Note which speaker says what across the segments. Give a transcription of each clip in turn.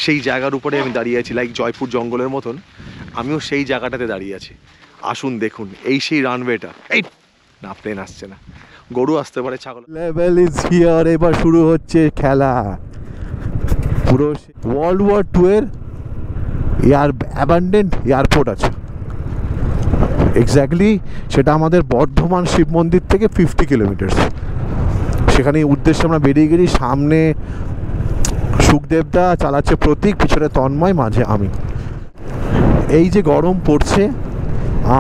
Speaker 1: সেই জায়গার উপরে আমি দাঁড়িয়ে আছি, লাইক জয়পুর জঙ্গলের মতন আমিও সেই জায়গাটাতে দাঁড়িয়ে আছি। আসুন দেখুন, এই সেই রানওয়েটা। এই না, প্লেন আসছে না, গরু আসতে পারে, ছাগল।
Speaker 2: লেভেল ইজ হিয়ার, এবার শুরু হচ্ছে খেলা। পুরো ওয়ার্ল্ড ওয়ার 2 এর অ্যাবান্ডেন্ট এয়ারপোর্ট আছে এক্স্যাক্টলি, সেটা আমাদের বর্ধমান শিব মন্দির থেকে 50 কিলোমিটার। সেখানে উদ্দেশ্যে আমরা বেরিয়ে গেছি। সামনে সুখদেবদা চালাচ্ছে প্রতীক, পিছনে তন্ময়, মাঝে আমি। এই যে গরম পড়ছে,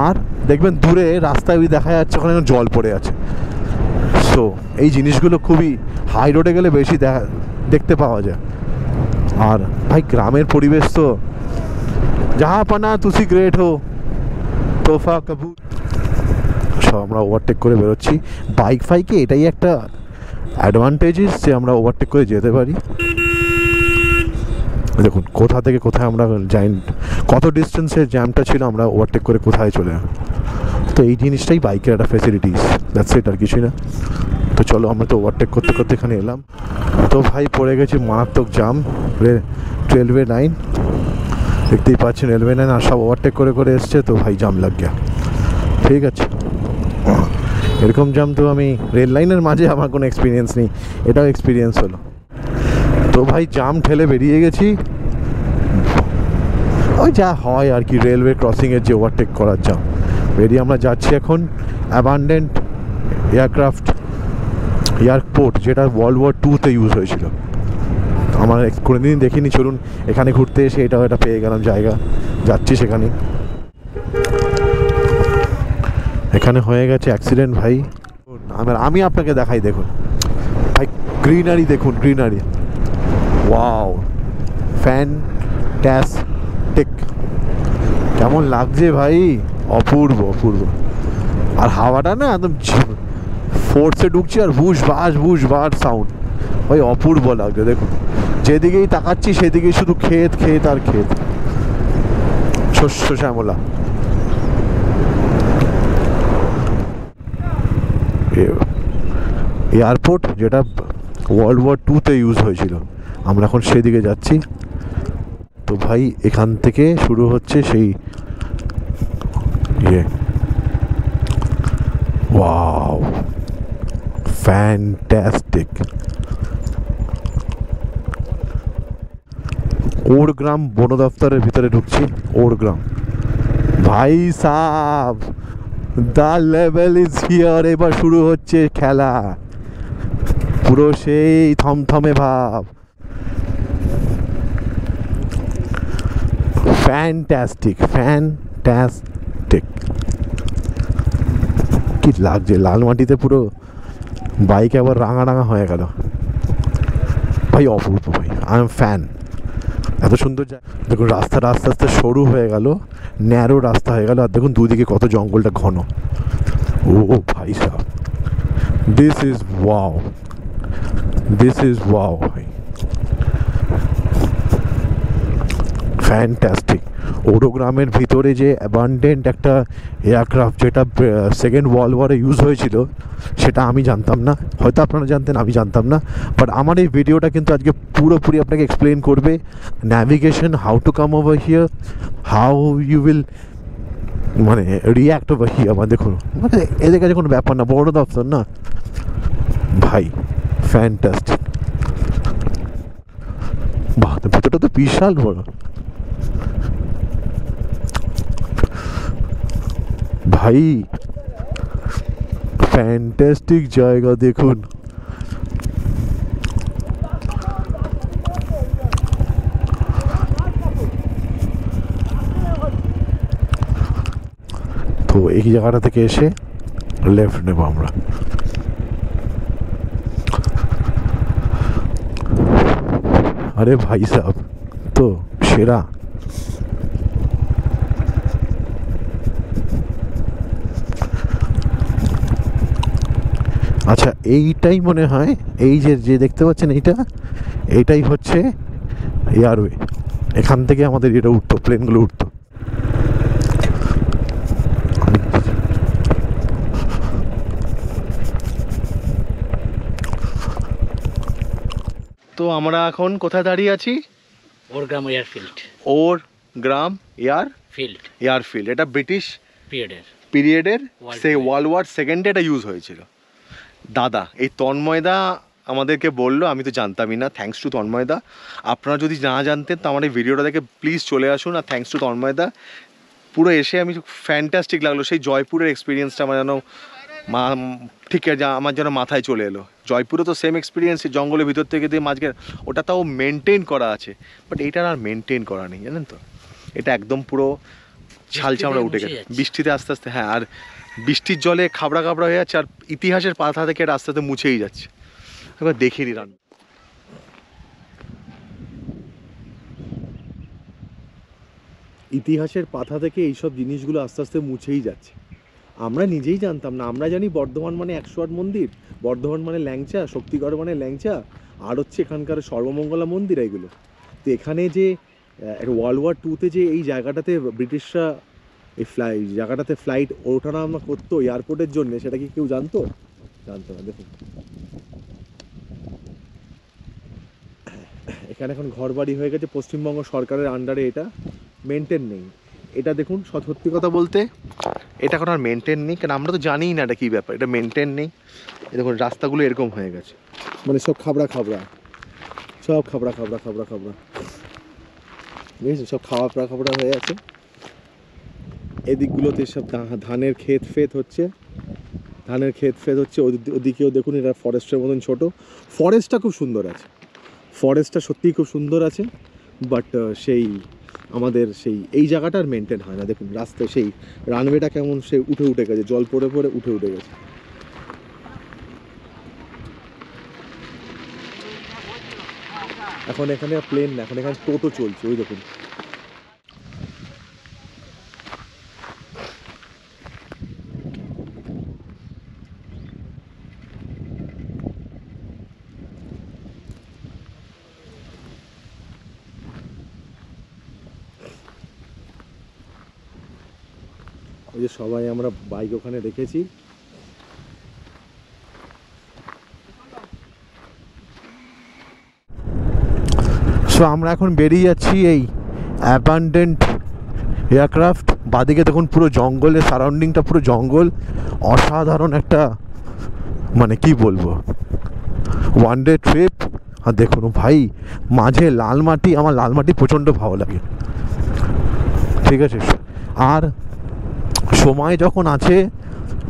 Speaker 2: আর দেখবেন দূরে রাস্তায় দেখা যাচ্ছে ওখানে জল পড়ে আছে। সো এই জিনিসগুলো খুবই হাই রোডে গেলে বেশি দেখতে পাওয়া যায়। আর ভাই গ্রামের পরিবেশ তো যাহা পানা তুসি গ্রেট হো তোফা কবুল। সব আমরা ওভারটেক করে বেরোচ্ছি। বাইক ফাইকে এটাই একটা অ্যাডভান্টেজেস যে আমরা ওভারটেক করে যেতে পারি। দেখুন কোথা থেকে কোথায় আমরা যাই, কত ডিস্টেন্সের জ্যামটা ছিল, আমরা ওভারটেক করে কোথায় চলে। তো এই জিনিসটাই বাইকের একটা ফেসিলিটিস, দ্যাটস ইট, আর কিছুই না। তো চলো, আমরা তো ওভারটেক করতে করতে এখানে এলাম। তো ভাই পড়ে গেছি মারাত্মক জাম, রেলওয়ে লাইন দেখতেই পাচ্ছেন, রেলওয়ে লাইন, আর সব ওভারটেক করে করে এসছে। তো ভাই জাম লাগ গিয়া, ঠিক আছে। এরকম জাম তো আমি রেল লাইনের মাঝে আমার কোনো এক্সপিরিয়েন্স নেই, এটাও এক্সপিরিয়েন্স হলো। তো ভাই জাম ঠেলে বেরিয়ে গেছি, ওই যা হয় আর কি, রেলওয়ে ক্রসিংয়ের যে ওভারটেক করার জাম। বেরিয়ে আমরা যাচ্ছি এখন অ্যাবান্ডেন্ট এয়ারপোর্ট, যেটা ওয়ার্ল্ড ওয়ার 2-তে ইউজ হয়েছিল। আমার কোনোদিন দেখিনি, চলুন এখানে ঘুরতে এসে এটা পেয়ে গেলাম জায়গা, যাচ্ছি সেখানে। এখানে হয়ে গেছে অ্যাক্সিডেন্ট ভাই। আমি আপনাকে দেখাই, দেখুন ভাই, গ্রিনারি দেখুন, গ্রিনারি, ওয়াও, ফ্যান্টাস্টিক, কেমন লাগছে ভাই, অপূর্ব অপূর্ব। আর হাওয়াটা না একদম ফোর্সে ঢুকছে, আর ভুস ভাস সাউন্ড, ভাই অপূর্ব লাগছে। দেখুন যেদিকেই তাকাচ্ছি সেদিকেই শুধু ক্ষেত ক্ষেত আর ক্ষেত, শস্য শ্যামলা। এয়ারপোর্ট যেটা ওয়ার্ল্ড ওয়ার 2-তে ইউজ হয়েছিল, আমরা এখন সেদিকে যাচ্ছি। তো ভাই এখান থেকে শুরু হচ্ছে সেই ওয়াও, ফ্যান্টাস্টিক। ওরগ্রাম বন দপ্তরের ভিতরে ঢুকছি, ওরগ্রাম। ভাই sub, the level is here, এবার শুরু হচ্ছে খেলা। পুরো সেই থমথমে ভাব, ফ্যান্টাস্টিক কি লাগছে, লাল মাটিতে পুরো বাইক আবার রাঙা রাঙা হয়ে গেল ভাই, অপূর্ব ভাই, আই এম ফ্যান। এত সুন্দর দেখুন, রাস্তাটা আস্তে আস্তে সরু হয়ে গেল, ন্যারো রাস্তা হয়ে গেল, আর দেখুন দুদিকে কত জঙ্গলটা ঘন। ও ভাই সাহেব, দিস ইজ ওয়াও ভাই, ফ্যান্টাস্টিক। ওরগ্রামের ভিতরে যে অ্যাবান্ডেন্ট একটা এয়ারক্রাফট, যেটা সেকেন্ড ওয়ার্ল্ড ওয়ারে ইউজ হয়েছিল, সেটা আমি জানতাম না, হয়তো আপনারা জানতেন, আমি জানতাম না। বাট আমার এই ভিডিওটা কিন্তু আজকে পুরোপুরি আপনাকে এক্সপ্লেন করবে navigation, how to come over here, how you will মানে রিয়াক্ট ওভার হিয়ার। মানে দেখুন, মানে এদের কাছে কোনো ব্যাপার না, বড় দপ্তর না ভাই, ফ্যান্টাস্টিক। বাহ, ভিতরটা তো বিশাল বড় ভাই, ফ্যান্টাস্টিক জায়গা দেখুন। তো এই জায়গাটা থেকে এসে লেফট নেব আমরা। আরে ভাই সাহেব, তো সেরা। আচ্ছা, এইটাই মনে হয়, এই যে দেখতে পাচ্ছেন এইটাই হচ্ছে এয়ারওয়ে। এখান থেকে আমাদের এটা উঠতো, প্লেনগুলো উঠতো।
Speaker 1: তো আমরা এখন কোথায় দাঁড়িয়ে আছি?
Speaker 3: ওর গ্রাম এয়ারফিল্ড।
Speaker 1: ওর গ্রাম
Speaker 3: ফিল্ড
Speaker 1: এয়ারফিল্ড, এটা ব্রিটিশ
Speaker 3: পিরিয়ডের
Speaker 1: সেই ওয়ার্ল্ড ওয়ার সেকেন্ডে এটা ইউজ হয়েছিল। দাদা এই তন্ময়দা আমাদেরকে বললো, আমি তো জানতামই না, থ্যাঙ্কস টু তন্ময়দা। আপনারা যদি না জানতেন তো আমার এই ভিডিওটা দেখে প্লিজ চলে আসুন। আর থ্যাঙ্কস টু তন্ময়দা, পুরো এসে আমি ফ্যান্টাস্টিক লাগলো। সেই জয়পুরের এক্সপিরিয়েন্সটা আমার যেন ঠিক আছে, আমার যেন মাথায় চলে এলো। জয়পুরে তো সেম এক্সপিরিয়েন্স, জঙ্গলের ভিতর থেকে দিয়ে মাঝখানে, ওটা তাও মেনটেন করা আছে, বাট এইটার আর মেনটেন করা নেই, জানেন তো। এটা একদম পুরো ছাল চামড়া উঠে গেছে বৃষ্টিতে আস্তে আস্তে। হ্যাঁ, আর বৃষ্টির জলে খাবড়া খাবড়া হয়ে যাচ্ছে, আর ইতিহাসের পাতা থেকে এটা আস্তে আস্তে মুছেই যাচ্ছে। এবার দেখে নি রান, ইতিহাসের পাতা থেকে এইসব জিনিসগুলো আস্তে আস্তে মুছেই যাচ্ছে। আমরা নিজেই জানতাম না। আমরা জানি বর্ধমান মানে 108 মন্দির, বর্ধমান মানে ল্যাংচা, শক্তিগড় মানে ল্যাংচা, আর হচ্ছে এখানকার সর্বমঙ্গলা মন্দির এগুলো। তো এখানে যে ওয়ার্ল্ড ওয়ার 2-তে যে এই জায়গাটাতে ব্রিটিশরা এই জায়গাটাতে ফ্লাইট ওঠানামা করতো এয়ারপোর্টের জন্য, সেটা কি কেউ জানতো? জানতো না। দেখুন এখানে এখন ঘর বাড়ি হয়ে গেছে, পশ্চিমবঙ্গ সরকারের আন্ডারে এটা মেনটেন নেই। এটা দেখুন, সত্যি কথা বলতে এটা এখন আর মেনটেন নেই, কারণ আমরা তো জানিই না এটা কী ব্যাপার, এটা মেনটেন নেই। দেখুন রাস্তাগুলো এরকম হয়ে গেছে, মানে সব খাবড়া খাবড়া, সব খাবড়া খাবড়া খাবড়া খাবড়া, বুঝেছেন, সব খাবড়া হয়ে আছে। এদিকগুলোতে সব ধানের ক্ষেত ফেত হচ্ছে, ওদিকেও দেখুন এটা ফরেস্টের মতন ছোট। ফরেস্টটা খুব সুন্দর আছে, ফরেস্টটা সত্যিই খুব সুন্দর আছে, বাট সেই আমাদের সেই এই জায়গাটা আর মেনটেন হয় না। দেখুন রাস্তায় সেই রানওয়েটা কেমন সে উঠে গেছে, জল পড়ে পড়ে উঠে গেছে। এখন এখানে প্লেন না, এখন এখানে টোটো চলছে, ওই দেখুন। ওই যে সবাই আমরা বাইক ওখানে রেখেছি, সো আমরা এখন বেরিয়ে যাচ্ছি এই অ্যাবান্ডেন্ট এয়ারক্রাফট। বাদিকে দেখুন পুরো জঙ্গলের সারাউন্ডিংটা, পুরো জঙ্গল, অসাধারণ একটা, মানে কি বলবো, ওয়ান ডে ট্রিপ। আর দেখুন ভাই মাঝে লাল মাটি, আমার লাল মাটি প্রচণ্ড ভালো লাগে, ঠিক আছে। আর সময় যখন আছে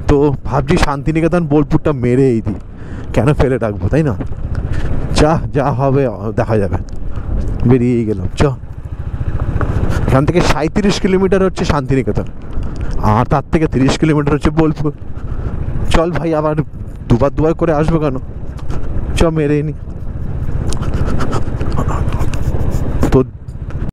Speaker 1: তো ভাবছি শান্তিনিকেতন বোলপুরটা মেরেই দিই, কেন ফেলে রাখবো, তাই না? যা হবে দেখা যাবে। বেরিয়েই গেলাম। এখান থেকে 37 কিলোমিটার হচ্ছে শান্তিনিকেতন, আর তার থেকে 30 কিলোমিটার হচ্ছে বোলপুর। চল ভাই, আবার দুবার করে আসবো কেন, মেরেই নি।